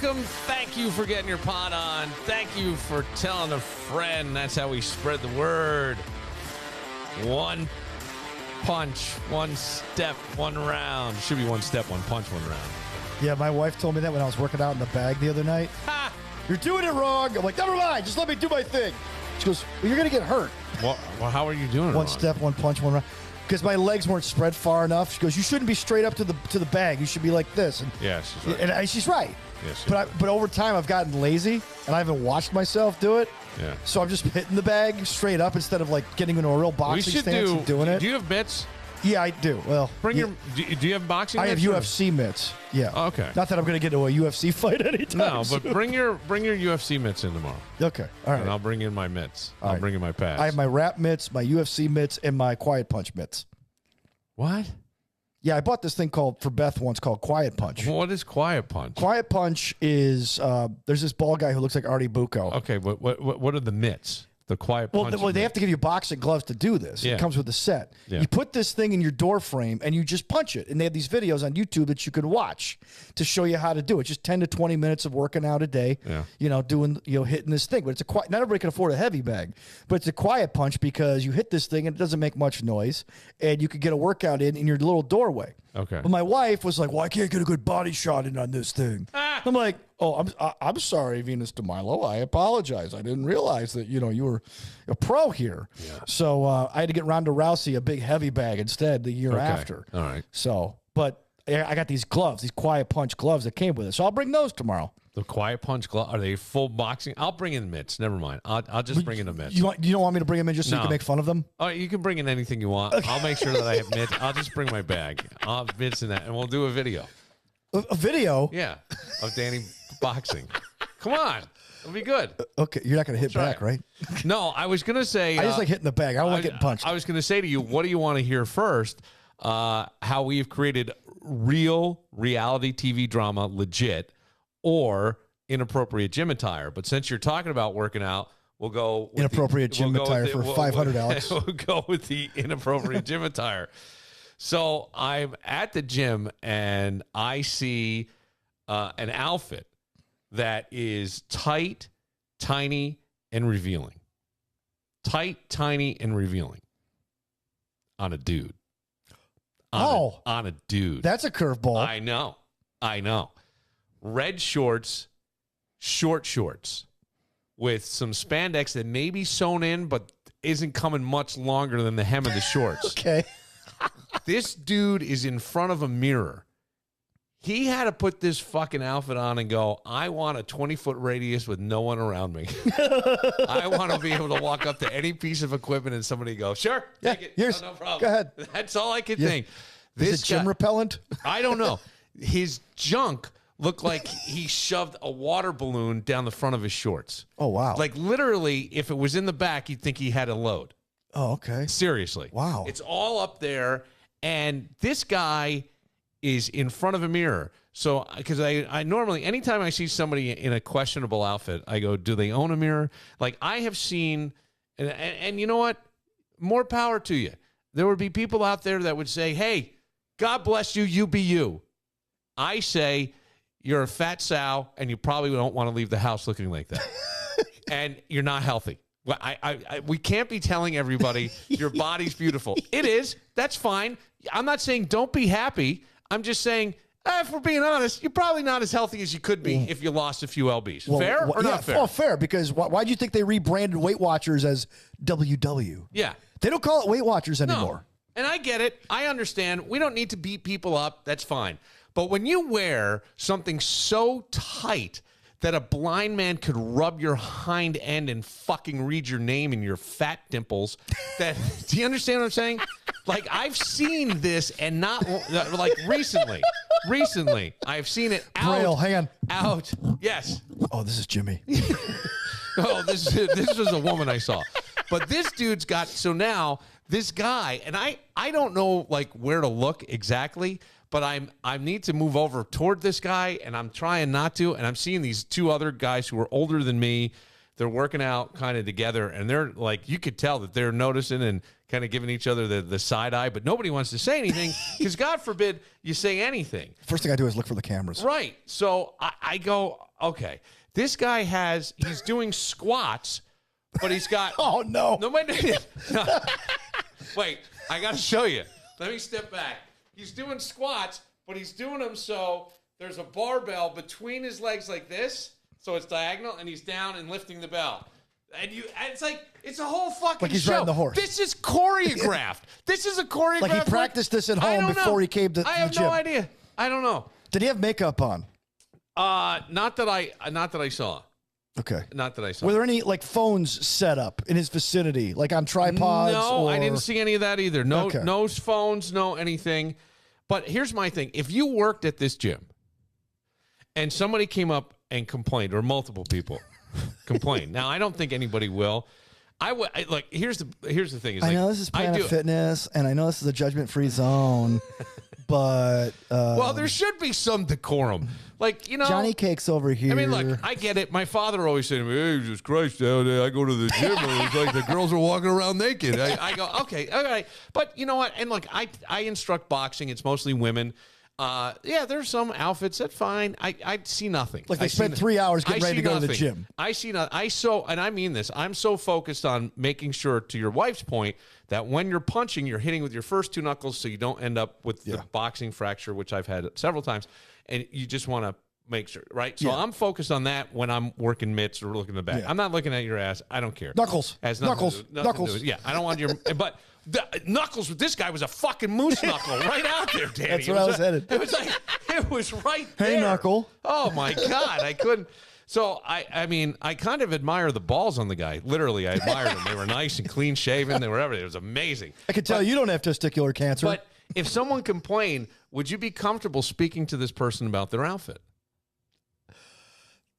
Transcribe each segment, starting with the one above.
welcome. Thank you for getting your pot on. Thank you for telling a friend. That's how we spread the word. One punch, one step, one round. Should be one step, one punch, one round. Yeah, my wife told me that when I was working out in the bag the other night. Ha! You're doing it wrong. I'm like, never mind. Just let me do my thing. She goes, well, you're going to get hurt. Well, how are you doing it One wrong? step, one punch, one round. Because my legs weren't spread far enough. She goes, you shouldn't be straight up to the bag. You should be like this. And, Yeah, she's right. and she's right. Yes, But over time, I've gotten lazy, and I haven't watched myself do it. Yeah. So I'm just hitting the bag straight up instead of like getting into a real boxing stance and doing it. Do you have mitts? Yeah, I do. Well, Bring yeah, your. Do you have boxing? I have mitts or- UFC mitts. Yeah. Okay. Not that I'm going to get into a UFC fight anytime No, but soon. bring your UFC mitts in tomorrow, Okay. All right. and I'll bring in my mitts. All I'll right. bring in my pads. I have my rap mitts, my UFC mitts, and my quiet punch mitts. What? Yeah, I bought this thing for Beth once called Quiet Punch. What is quiet punch? Quiet Punch is there's this bald guy who looks like Artie Bucco. Okay, but what are the mitts? The quiet punch. Well, they have to give you boxing gloves to do this. Yeah. It comes with a set. Yeah. You put this thing in your door frame and you just punch it. And they have these videos on YouTube that you can watch to show you how to do it. Just 10 to 20 minutes of working out a day. Yeah. Hitting this thing. But it's not everybody can afford a heavy bag. But it's a quiet punch because you hit this thing and it doesn't make much noise. And you can get a workout in your little doorway. Okay. But my wife was like, well, I can't get a good body shot in on this thing. I'm like, oh, I'm sorry, Venus de Milo. I apologize. I didn't realize that, you were a pro here. Yeah. So I had to get Ronda Rousey a big heavy bag instead the year after. All right. So, but I got these gloves, these quiet punch gloves that came with it. So I'll bring those tomorrow. The quiet punch glove. Are they full boxing? I'll bring in mitts. Never mind. I'll just bring in the mitts. You don't want me to bring them in just so you No. can make fun of them? Oh, you can bring in anything you want. I'll make sure that I have mitts. I'll just bring my bag. I'll have mitts in that, and we'll do a video. A video? Yeah, of Danny boxing. Come on, it'll be good. Okay, you're not going to hit Try back, it. right? No, I was gonna say. I just like hitting the bag. I don't like getting punched. I was gonna say to you, what do you want to hear first? How we've created real reality TV drama, legit, or inappropriate gym attire. But since you're talking about working out, we'll go with Inappropriate gym attire for 500, Alex. We'll go with the inappropriate gym attire. So I'm at the gym and I see an outfit that is tight, tiny, and revealing. Tight, tiny, and revealing on a dude. On a dude. That's a curveball. I know. Red shorts, short shorts with some spandex that may be sewn in but isn't coming much longer than the hem of the shorts. Okay. This dude is in front of a mirror. He had to put this fucking outfit on and go, I want a 20-foot radius with no one around me. I want to be able to walk up to any piece of equipment and somebody go, sure, take it. Here's, no problem. Go ahead. That's all I could think. Is it gym repellent? I don't know. His junk looked like he shoved a water balloon down the front of his shorts. Oh, wow. Like literally, if it was in the back, you'd think he had a load. Oh, okay. Seriously. Wow. It's all up there. And this guy is in front of a mirror. So, because I normally, anytime I see somebody in a questionable outfit, I go, do they own a mirror? Like I have seen, and you know what? More power to you. There would be people out there that would say, hey, God bless you, you be you. I say, you're a fat sow, and you probably don't want to leave the house looking like that. And you're not healthy. Well, we can't be telling everybody your body's beautiful. It is. That's fine. I'm not saying don't be happy. I'm just saying, if we're being honest, you're probably not as healthy as you could be if you lost a few lbs. Well, fair or not fair? Well, fair, because why do you think they rebranded Weight Watchers as WW? Yeah. They don't call it Weight Watchers anymore. No. And I get it. I understand. We don't need to beat people up. That's fine. But when you wear something so tight that a blind man could rub your hind end and fucking read your name in your fat dimples, do you understand what I'm saying? Like, I've seen this and not, like, recently, I've seen it out. Braille, hang on. Out. Yes. Oh, this is Jimmy. Oh, this was a woman I saw. But this dude's got, so now this guy, and I don't know like where to look exactly, but I need to move over toward this guy, and I'm trying not to, and I'm seeing these two other guys who are older than me. they're working out kind of together, and they're like, you could tell that they're noticing and kind of giving each other the side eye, but nobody wants to say anything because God forbid you say anything. First thing I do is look for the cameras. Right. So I go, okay, this guy he's doing squats, but he's got. Oh, no. No, wait, I got to show you. Let me step back. He's doing squats, but he's doing them so there's a barbell between his legs like this, so it's diagonal, and he's down and lifting the bell. And it's like, it's a whole fucking like he's show. riding the horse. This is choreographed. This is a choreographed. Like he practiced this at home before he came to the gym. I have no idea. I don't know. Did he have makeup on? Not that I saw. Okay. Not that I saw. Were there any like phones set up in his vicinity, like on tripods? No, I didn't see any of that either. No, Okay. no phones, no anything. But here's my thing: if you worked at this gym, and somebody came up and complained, or multiple people complained. Now, I don't think anybody will. I would like. Here's the thing: is I like, know this is Planet Fitness, and I know this is a judgment-free zone, but well, there should be some decorum. Like, you know, Johnny Cake's over here. I mean, look, I get it. My father always said to me, "Hey, Jesus Christ, I go to the gym and it's like the girls are walking around naked." I go, okay, all right. But you know what? And look, I instruct boxing. It's mostly women. Yeah, there's some outfits that fine. I see nothing. Like they spent 3 hours getting ready to go to the gym. I see nothing. And I mean this. I'm so focused on making sure, to your wife's point, that when you're punching, you're hitting with your first two knuckles, so you don't end up with the boxing fracture, which I've had several times. And you just want to make sure, right? So I'm focused on that when I'm working mitts or looking in the back. I'm not looking at your ass. I don't care. Knuckles. Has Knuckles. Knuckles. Yeah, I don't want your. But the knuckles with this guy was a fucking moose knuckle right out there, Danny. That's where I was headed. It was like it was right there. Hey, knuckle. Oh my God, I couldn't. So I mean, I kind of admire the balls on the guy. Literally, I admired them. They were nice and clean shaven. They were everything. It was amazing. I can tell you don't have testicular cancer. But if someone complained, would you be comfortable speaking to this person about their outfit?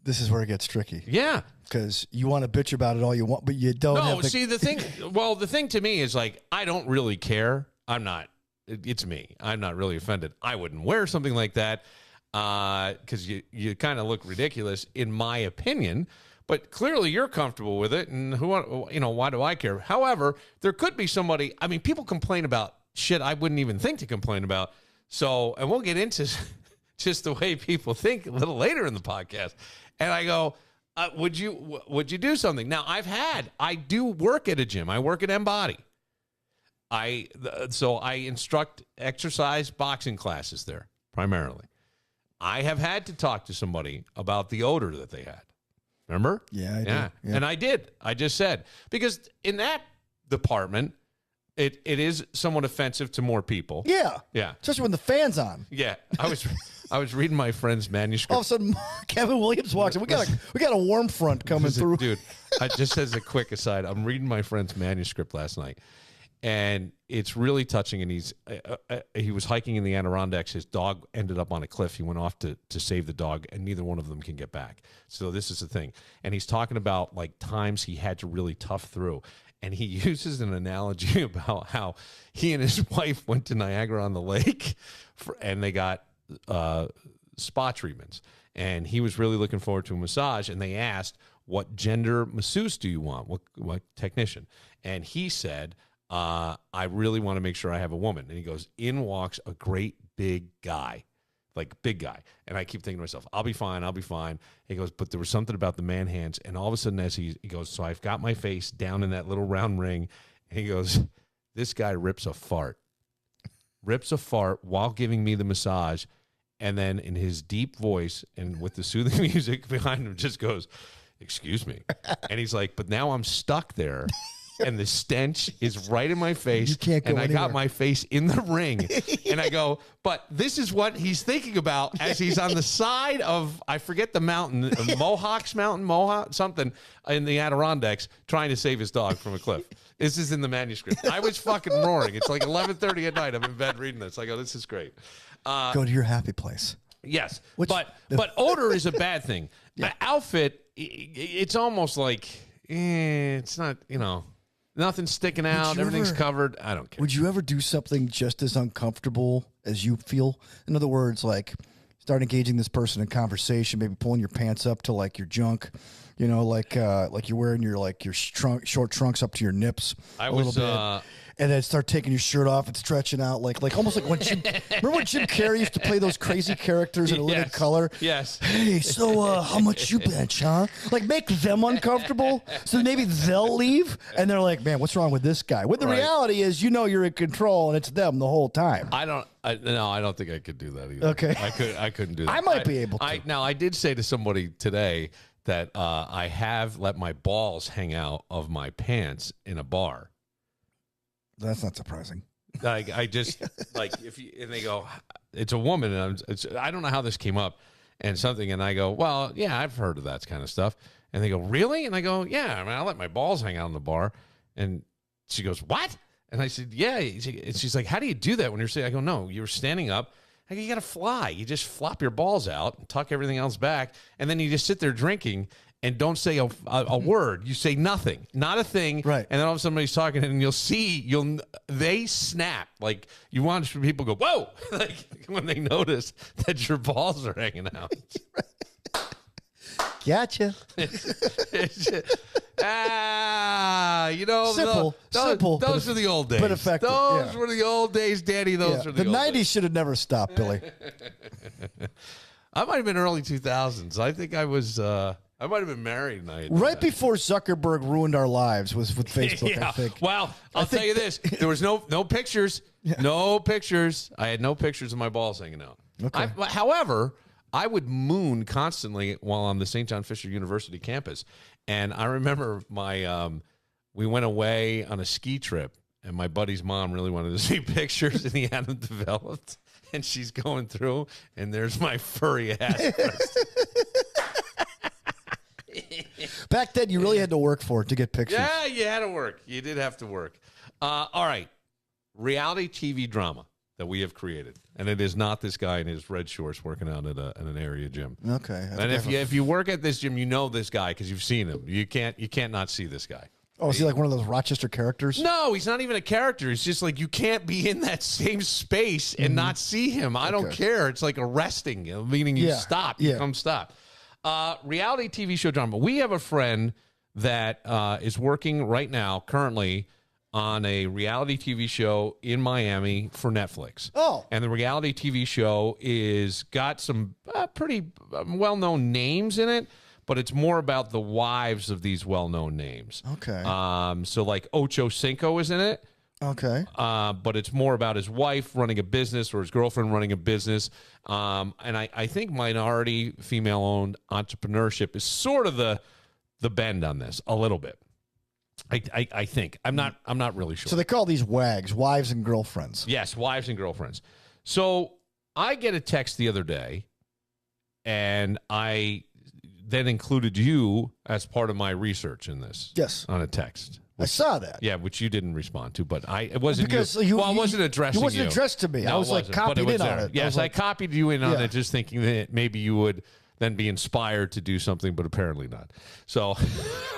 This is where it gets tricky. Yeah. Because you want to bitch about it all you want, but you don't have see, the thing to me is like, I don't really care. I'm not, it's me. I'm not really offended. I wouldn't wear something like that because you kind of look ridiculous, in my opinion. But clearly you're comfortable with it, and why do I care? However, there could be somebody, I mean, people complain about shit I wouldn't even think to complain about. So, and we'll get into just the way people think a little later in the podcast. And I go, would you do something? Now, I do work at a gym. I work at Embody. So I instruct exercise boxing classes there primarily. I have had to talk to somebody about the odor that they had. Remember? Yeah, I did. Yeah. And I did. I just said, because in that department, it is somewhat offensive to more people. Yeah. Yeah. Especially when the fan's on. Yeah. I was reading my friend's manuscript. All of a sudden, Kevin Williams walks in. We got a warm front coming through. Dude, just as a quick aside, I'm reading my friend's manuscript last night, and it's really touching. And he was hiking in the Adirondacks. His dog ended up on a cliff. He went off to save the dog, and neither one of them can get back. So this is the thing. And he's talking about like times he had to really tough through. And he uses an analogy about how he and his wife went to Niagara on the Lake and they got spa treatments. And he was really looking forward to a massage. And they asked, what gender masseuse do you want? What technician? And he said, I really want to make sure I have a woman. And he goes, in walks a great big guy. Like big guy. And I keep thinking to myself, I'll be fine. He goes, but there was something about the man hands. And all of a sudden as he goes, so I've got my face down in that little round ring. And he goes, this guy rips a fart while giving me the massage. And then in his deep voice and with the soothing music behind him just goes, excuse me. And he's like, but now I'm stuck there. And the stench is right in my face. You can't go and I got my face in the ring. And I go, but this is what he's thinking about as he's on the side of, I forget the mountain, Mohawk, something in the Adirondacks, trying to save his dog from a cliff. This is in the manuscript. I was fucking roaring. It's like 11:30 at night. I'm in bed reading this. I go, this is great. Go to your happy place. Yes. But odor is a bad thing. Yeah. Outfit, it's almost like, it's not, nothing's sticking out. Everything's covered. I don't care. Would you ever do something just as uncomfortable as you feel? In other words, like start engaging this person in conversation, maybe pulling your pants up to like your junk, you know, like you're wearing your short trunks up to your nips a little bit. And then start taking your shirt off and stretching out like almost like when remember when Jim Carrey used to play those crazy characters in a living color? Yes. Hey, so how much you bench, huh? Like make them uncomfortable so maybe they'll leave and they're like, man, what's wrong with this guy? When the reality is, you know, you're in control and it's them the whole time. I don't think I could do that either. Okay. I couldn't do that. I might be able to. Now I did say to somebody today that I have let my balls hang out of my pants in a bar. That's not surprising. Like I just like and they go, it's a woman, and I don't know how this came up, and I go, well, yeah, I've heard of that kind of stuff, and they go, really, and I go, yeah, I mean, I let my balls hang out in the bar, and she goes, what? And I said, yeah, and she's like, how do you do that when you're sitting? I go, no, you're standing up. I go, you got to fly. You just flop your balls out and tuck everything else back, and then you just sit there drinking. And don't say a word. You say nothing, not a thing. Right. And then all of a sudden somebody's talking, and you'll see they snap. Like you want people to go, whoa, like when they notice that your balls are hanging out. Gotcha. Simple. Those were the old days. But effective. Those were the old days, Daddy. Those were the old 90s days. should have never stopped, Billy. I might have been early 2000s. I think I was. I might have been married. Right before Zuckerberg ruined our lives was with Facebook. Yeah. I think. Well, I'll tell you this: there was no pictures. Yeah. No pictures. I had no pictures of my balls hanging out. Okay. However, I would moon constantly while on the St. John Fisher University campus, and I remember we went away on a ski trip, and my buddy's mom really wanted to see pictures, and he had them developed. And she's going through, and there's my furry ass. Back then, you really had to work for it to get pictures. Yeah, you had to work. You did have to work. All right. Reality TV drama that we have created. And it is not this guy in his red shorts working out at an area gym. Okay. And if you work at this gym, you know this guy because you've seen him. You can't not see this guy. Oh, is he like one of those Rochester characters? No, he's not even a character. It's just like you can't be in that same space and not see him. I don't care. It's like arresting, meaning you stop. You come stop. Reality TV show drama. We have a friend that is working right now, currently, on a reality TV show in Miami for Netflix. Oh. And the reality TV show is got some pretty well-known names in it. But it's more about the wives of these well-known names. Okay. So like Ocho Cinco is in it. Okay. But it's more about his wife running a business or his girlfriend running a business. And I think minority female-owned entrepreneurship is sort of the bend on this a little bit. I think. I'm not really sure. So they call these WAGs, wives and girlfriends. Yes, wives and girlfriends. So I get a text the other day, and I then included you as part of my research in this. Yes. On a text. I saw that. Yeah, which you didn't respond to, but it wasn't because you. Well, it wasn't addressing you. It wasn't addressed to me. No, I was like copied in on it. Yes, I copied you in on it, just thinking that maybe you would then be inspired to do something, but apparently not. So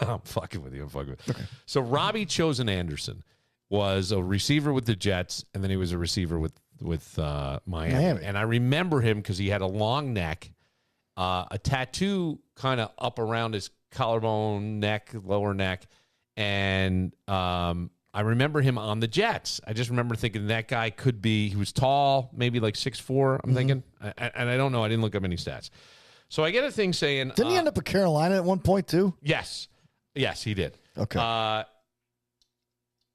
I'm fucking with you. Okay. So Robbie Chosen Anderson was a receiver with the Jets, and then he was a receiver with Miami. And I remember him because he had a long neck, a tattoo kind of up around his collarbone, neck, lower neck. And I remember him on the Jets. I just remember thinking that guy could be, he was tall, maybe like 6'4", I'm thinking. And I don't know. I didn't look up any stats. So I get a thing saying. Didn't he end up at Carolina at one point, too? Yes. Yes, he did. Okay.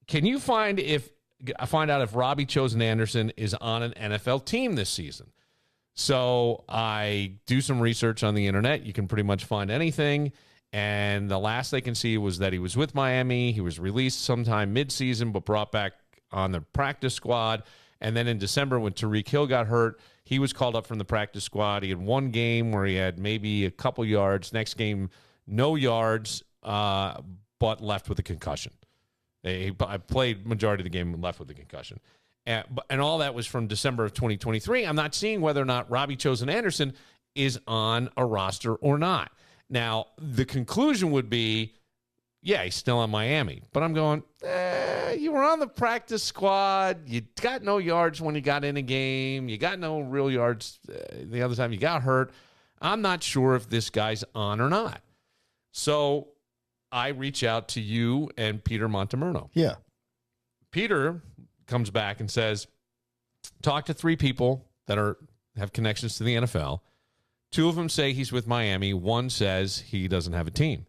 Can you find out if Robbie Chosen Anderson is on an NFL team this season? So I do some research on the internet. You can pretty much find anything. And the last they can see was that he was with Miami. He was released sometime midseason, but brought back on the practice squad. And then in December, when Tyreek Hill got hurt, he was called up from the practice squad. He had one game where he had maybe a couple yards. Next game, no yards, but left with a concussion. I played majority of the game and left with a concussion. And all that was from December of 2023. I'm not seeing whether or not Robbie Chosen Anderson is on a roster or not. Now, the conclusion would be, yeah, he's still on Miami. But I'm going, you were on the practice squad. You got no yards when you got in a game. You got no real yards the other time you got hurt. I'm not sure if this guy's on or not. So I reach out to you and Peter Montemurno. Yeah. Peter comes back and says, talk to 3 people that have connections to the NFL. 2 of them say he's with Miami. 1 says he doesn't have a team.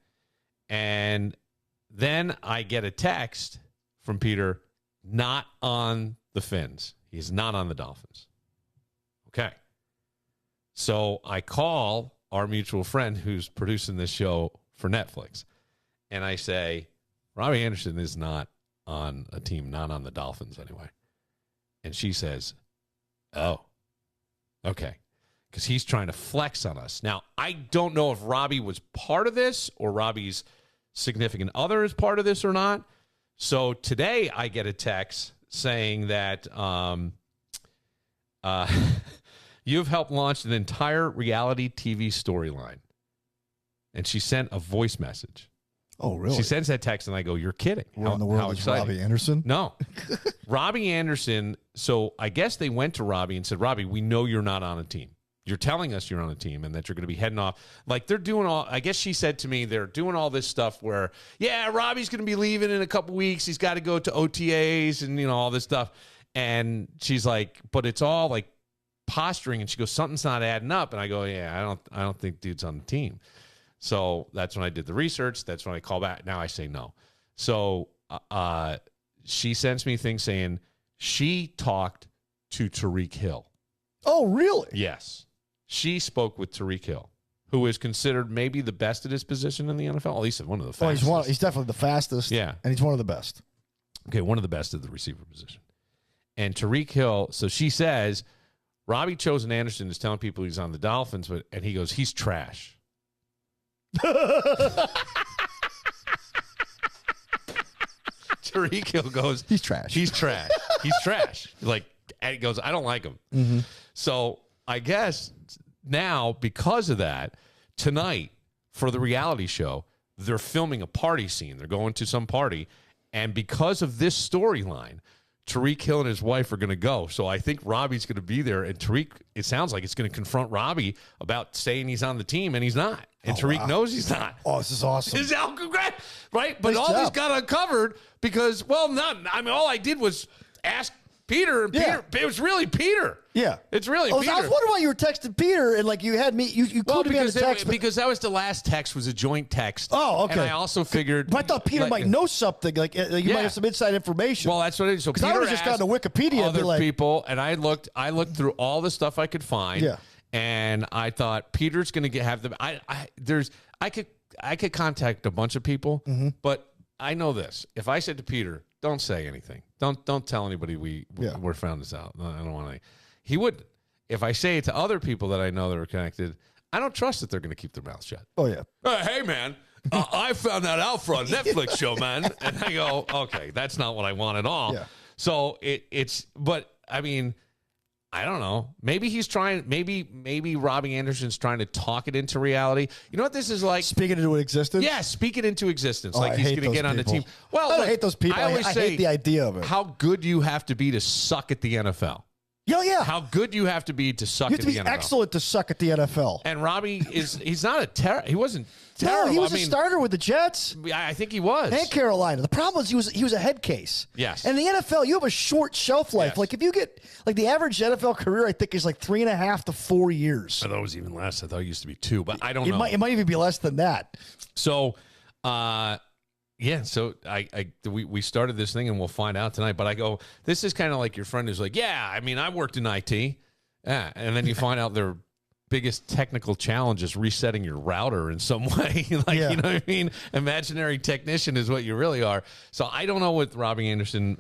And then I get a text from Peter, not on the Fins. He's not on the Dolphins. Okay. So I call our mutual friend who's producing this show for Netflix, and I say, Robbie Anderson is not on a team, not on the Dolphins anyway. And she says, oh, okay, because he's trying to flex on us. Now, I don't know if Robbie was part of this or Robbie's significant other is part of this or not. So today I get a text saying that you've helped launch an entire reality TV storyline. And she sent a voice message. Oh, really? She sends that text, and I go, you're kidding. Where in the world is Robbie Anderson? No. Robbie Anderson, so I guess they went to Robbie and said, Robbie, we know you're not on a team. You're telling us you're on a team and that you're going to be heading off. Like, they're doing all, I guess she said to me, they're doing all this stuff where, yeah, Robbie's going to be leaving in a couple weeks. He's got to go to OTAs and, all this stuff. And she's like, but it's all like posturing. And she goes, something's not adding up. And I go, yeah, I don't think dude's on the team. So that's when I did the research. That's when I call back. Now I say no. So she sends me things saying she talked to Tyreek Hill. Oh, really? Yes. She spoke with Tyreek Hill, who is considered maybe the best at his position in the NFL. At least one of the fastest. Well, he's definitely the fastest. Yeah. And he's one of the best. Okay, one of the best at the receiver position. And Tyreek Hill, so she says, Robbie Chosen Anderson is telling people he's on the Dolphins, and he goes, he's trash. Tyreek Hill goes, he's trash. He's trash. He's trash. Like, and he goes, I don't like him. Mm-hmm. So I guess now, because of that, tonight for the reality show, they're filming a party scene. They're going to some party. And because of this storyline, Tyreek Hill and his wife are going to go. So I think Robbie's going to be there. And Tyreek, it sounds like it's going to confront Robbie about saying he's on the team, and he's not. And Tyreek knows he's not. Oh, this is awesome. This is congrats, right? But nice all job. this got uncovered because, all I did was ask Peter, and Peter, it was really Peter. Yeah. It's really Peter. I was wondering why you were texting Peter, and like you had me, you included me on the text. Because that was the last text, was a joint text. Oh, okay. And I also figured. But I thought Peter might know something, like you might have some inside information. Well, that's what it is. So because I would have just gone to Wikipedia other and be like, people, and I looked through all the stuff I could find. Yeah. And I thought Peter's going to have them. I could contact a bunch of people, but I know this. If I said to Peter, don't say anything. Don't tell anybody we're found this out. I don't want to. He would. If I say it to other people that I know that are connected, I don't trust that they're going to keep their mouths shut. Oh, yeah. Hey, man, I found that out for a Netflix show, man. And I go, okay, that's not what I want at all. Yeah. So but I mean, I don't know. Maybe he's trying. Maybe Robbie Anderson's trying to talk it into reality. You know what this is like? Speak it into existence? Yeah, speak it into existence. Oh, like he's going to get on the team. Well, I hate those people. I hate the idea of it. How good you have to be to suck at the NFL. Yeah. How good you have to be to suck at the NFL. You have to be excellent to suck at the NFL. And Robbie he's not he wasn't terrible. No, he was a starter with the Jets. I think he was. And Carolina. The problem was he was a head case. Yes. And in the NFL, you have a short shelf life. Yes. Like if you get the average NFL career, I think is like 3.5 to 4 years. I thought it was even less. I thought it used to be 2, but I don't know. It might even be less than that. So, yeah, so we started this thing, and we'll find out tonight. But I go, this is kind of like your friend who's like, yeah, I mean, I worked in IT. Yeah, and then you find out their biggest technical challenge is resetting your router in some way. You know what I mean? Imaginary technician is what you really are. So I don't know what Robbie Anderson,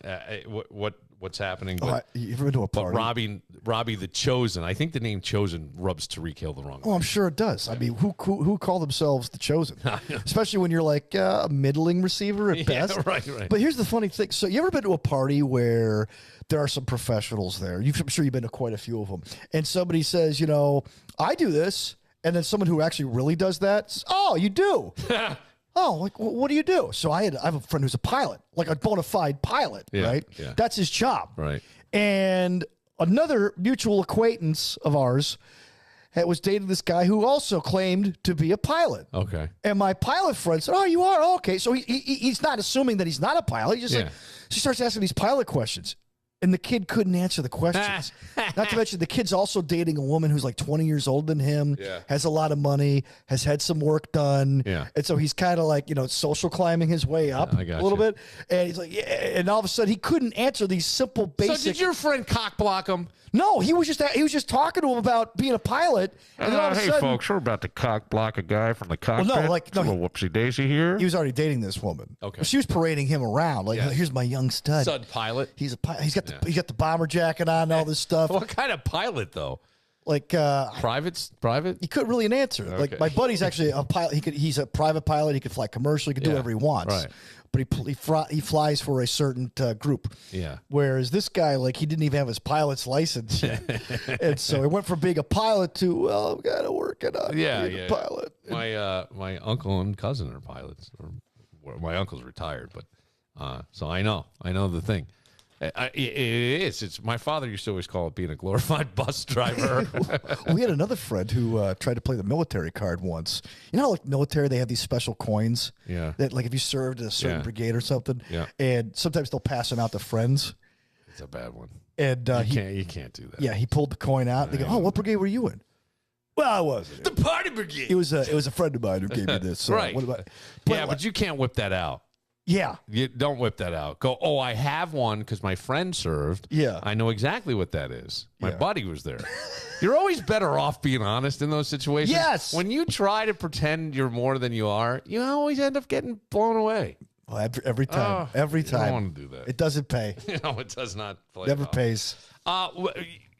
what's happening. But, you ever been to a party? But Robbie the Chosen, I think the name Chosen rubs Tyreek Hill the wrong way. Oh, I'm sure it does. I mean, who call themselves the Chosen? Especially when you're like a middling receiver at best. Right. But here's the funny thing. So you ever been to a party where there are some professionals there? I'm sure you've been to quite a few of them. And somebody says, I do this. And then someone who actually really does that says, oh, you do? oh, like, what do you do? So I have a friend who's a pilot, like a bona fide pilot, right? Yeah. That's his job. Right. And another mutual acquaintance of ours was dating this guy who also claimed to be a pilot. Okay. And my pilot friend said, oh, you are? Oh, okay. So he's not assuming that he's not a pilot. He just like, she starts asking these pilot questions. And the kid couldn't answer the questions. Not to mention, the kid's also dating a woman who's like 20 years older than him, has a lot of money, has had some work done. And so he's kind of like, social climbing his way up a little bit. And he's like, and all of a sudden, he couldn't answer these simple, basic. So did your friend cock block him? No, he was just talking to him about being a pilot. And then all of a sudden, folks, we're about to cock block a guy from the cockpit. Well, no, a little whoopsie daisy here. He was already dating this woman. Okay. She was parading him around like, here's my young stud. Stud pilot. He's a pilot. He's got the bomber jacket on and all this stuff. What kind of pilot though? Like private? He couldn't really answer. Okay. Like my buddy's actually a pilot. He's a private pilot. He could fly commercial. He could do whatever he wants. Right. But he flies for a certain group. Yeah. Whereas this guy, like, he didn't even have his pilot's license yet. And so he went from being a pilot to, well, I've got to work it out. Being a pilot. My uncle and cousin are pilots. My uncle's retired, but so I know the thing. It is. It's my father used to always call it being a glorified bus driver. We had another friend who tried to play the military card once. You know how, like, military, they have these special coins? Yeah. That, like, if you served in a certain brigade or something, and sometimes they'll pass them out to friends. It's a bad one. And you can't do that. Yeah, he pulled the coin out. They go, oh, what brigade were you in? Well, I wasn't. The party brigade. It was a friend of mine who gave me this. So right. What about, but you can't whip that out. Yeah. You don't whip that out. Go, oh, I have one because my friend served. Yeah. I know exactly what that is. My buddy was there. You're always better off being honest in those situations. Yes. When you try to pretend you're more than you are, you always end up getting blown away. Well, every time. Every time. You don't want to do that. It doesn't pay. No, it does not play. Never pays.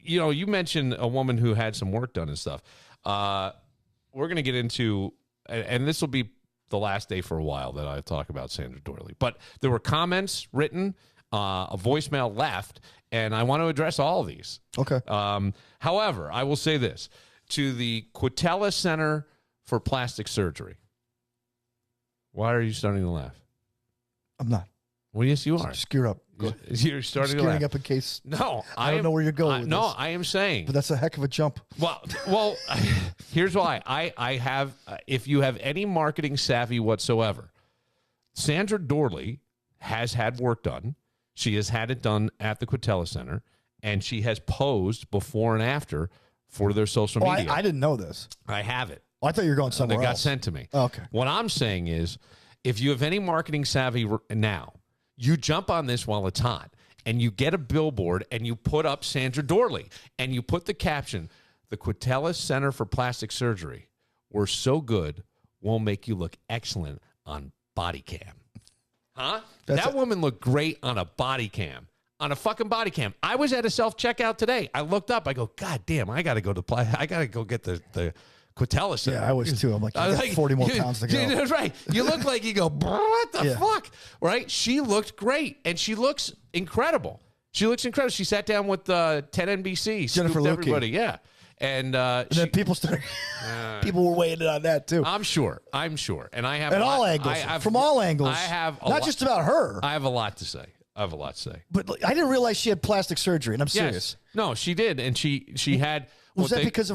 You mentioned a woman who had some work done and stuff. We're going to get into, and this will be the last day for a while that I talk about Sandra Doyley. But there were comments written, a voicemail left, and I want to address all of these. Okay. However, I will say this. To the Quintella Center for Plastic Surgery. Why are you starting to laugh? I'm not. Well, yes, you are. Just gear up. You're starting to laugh. Up in case. No, I don't know where you're going. With no, this. I am saying. But that's a heck of a jump. Well, here's why. I have, if you have any marketing savvy whatsoever, Sandra Doyley has had work done. She has had it done at the Quintella Center, and she has posed before and after for their social media. I didn't know this. I have it. I thought you were going somewhere else. It got else. sent to me. Oh, okay. What I'm saying is, if you have any marketing savvy now, you jump on this while it's hot, and you get a billboard, and you put up Sandra Doyley, and you put the caption, "The Quintella Center for Plastic Surgery. We're so good, we'll make you look excellent on body cam." Huh? That woman looked great on a body cam. On a fucking body cam. I was at a self-checkout today. I looked up. I go, God damn, I got to go get the Quintella Center. Yeah, I was too. I'm like, I got 40 more pounds to go. That's right. You look like you go, what the fuck? Right? She looked great, and she looks incredible. She sat down with 10 NBC. Jennifer Lukey. Everybody, yeah. And then people started. People were weighing in on that too. I'm sure. And I have at all angles. From all angles. I have not just about her. I have a lot to say. But I didn't realize she had plastic surgery, and I'm serious. Yes. No, she did, and she had. Was that because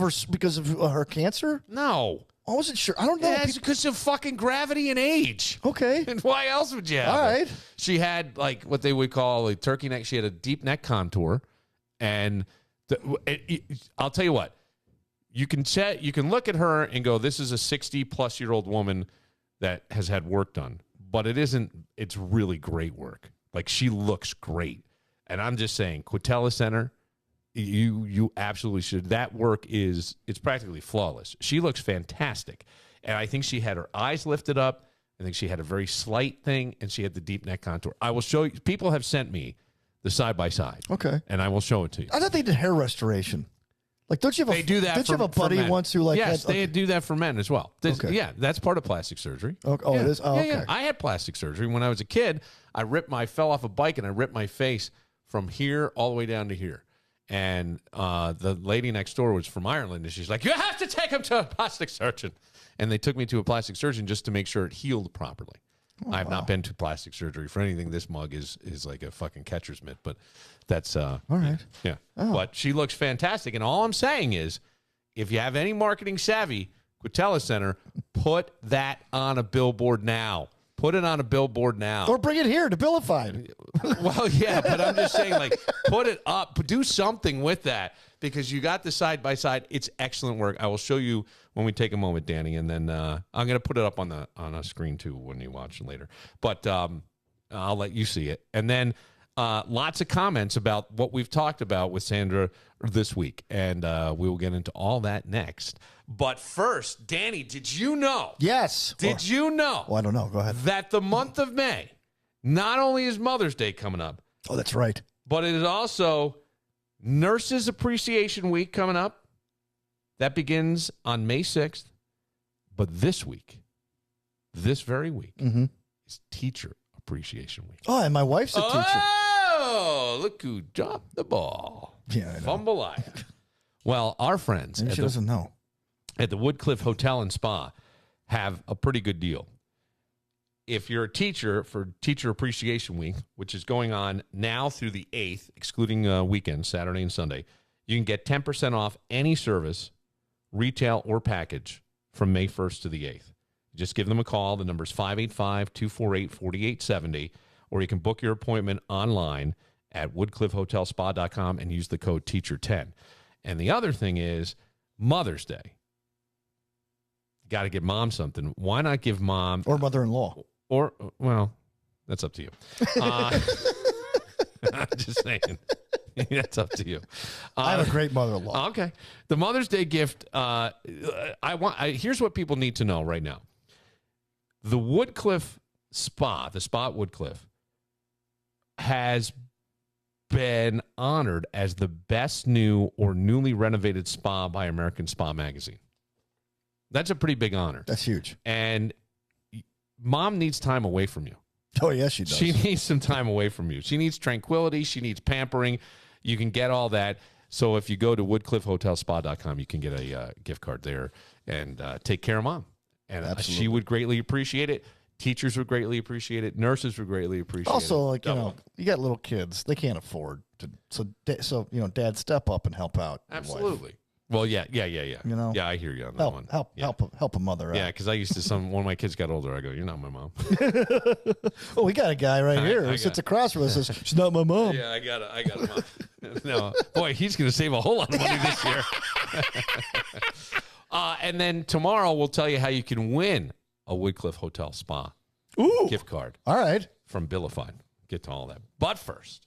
of her cancer? No. I wasn't sure. I don't know. Yeah, it's because of fucking gravity and age. Okay. And why else would you have all right. She had, like, what they would call a turkey neck. She had a deep neck contour, and I'll tell you what. You can look at her and go, this is a 60-plus-year-old woman that has had work done. But it isn't. It's really great work. Like, she looks great. And I'm just saying, Quintella Center, you absolutely should. That work it's practically flawless. She looks fantastic. And I think she had her eyes lifted up. I think she had a very slight thing, and she had the deep neck contour. I will show you. People have sent me the side-by-side. Okay. And I will show it to you. I thought they did hair restoration. Like, don't you have they do that? Don't you have a buddy once who, like, yes, they do that for men as well. Okay. Yeah, that's part of plastic surgery. Okay. Yeah. It is? Oh, yeah, okay. yeah. I had plastic surgery when I was a kid. I fell off a bike and I ripped my face from here all the way down to here. And the lady next door was from Ireland, and she's like, "You have to take him to a plastic surgeon." And they took me to a plastic surgeon just to make sure it healed properly. I have not been to plastic surgery for anything. This mug is like a fucking catcher's mitt, but that's all right. Yeah. But she looks fantastic. And all I'm saying is, if you have any marketing savvy, Quintella Center, put that on a billboard now. Put it on a billboard now. Or bring it here to Billified. Well, yeah, but I'm just saying, like, put it up. Do something with that, because you got the side-by-side. It's excellent work. I will show you when we take a moment, Danny, and then I'm going to put it up on a screen, too, when you watch it later. But I'll let you see it. And then lots of comments about what we've talked about with Sandra this week, and we will get into all that next. But first, Danny, did you know? Yes. Did you know? Well, I don't know. Go ahead. That the month of May, not only is Mother's Day coming up. Oh, that's right. But it is also Nurses Appreciation Week coming up. That begins on May 6th. But this week, this very week, is Teacher Appreciation Week. Oh, and my wife's a teacher. Oh, look who dropped the ball. Yeah, I know. Fumble. Well, our friends Maybe she doesn't know. At the Woodcliff Hotel and Spa have a pretty good deal. If you're a teacher for Teacher Appreciation Week, which is going on now through the 8th, excluding weekends, Saturday and Sunday, you can get 10% off any service, retail or package, from May 1st to the 8th. Just give them a call. The number is 585-248-4870, or you can book your appointment online at woodcliffhotelspa.com and use the code TEACHER10. And the other thing is Mother's Day. Got to give mom something. Why not give mom... Or mother-in-law. Or, well, that's up to you. I'm just saying. That's up to you. I have a great mother-in-law. Okay. The Mother's Day gift, here's what people need to know right now. The Woodcliff Spa, the spa at Woodcliff, has been honored as the best new or newly renovated spa by American Spa Magazine. That's a pretty big honor. That's huge. And mom needs time away from you. Oh, yes, she does. She needs some time away from you. She needs tranquility. She needs pampering. You can get all that. So if you go to woodcliffhotelspa.com, you can get a gift card there and take care of mom. And she would greatly appreciate it. Teachers would greatly appreciate it. Nurses would greatly appreciate it. Also, like, you got little kids. They can't afford to. So Dad, step up and help out. Absolutely. Well, yeah. Yeah, I hear you on that one. Help a mother out. Yeah, because I used to, when my kids got older, I go, "You're not my mom." Oh, we got a guy right here who sits across from us and says, "She's not my mom." Yeah, I got a mom. No, boy, he's going to save a whole lot of money this year. And then tomorrow we'll tell you how you can win a Woodcliff Hotel Spa gift card. All right. From Billified. Get to all that. But first,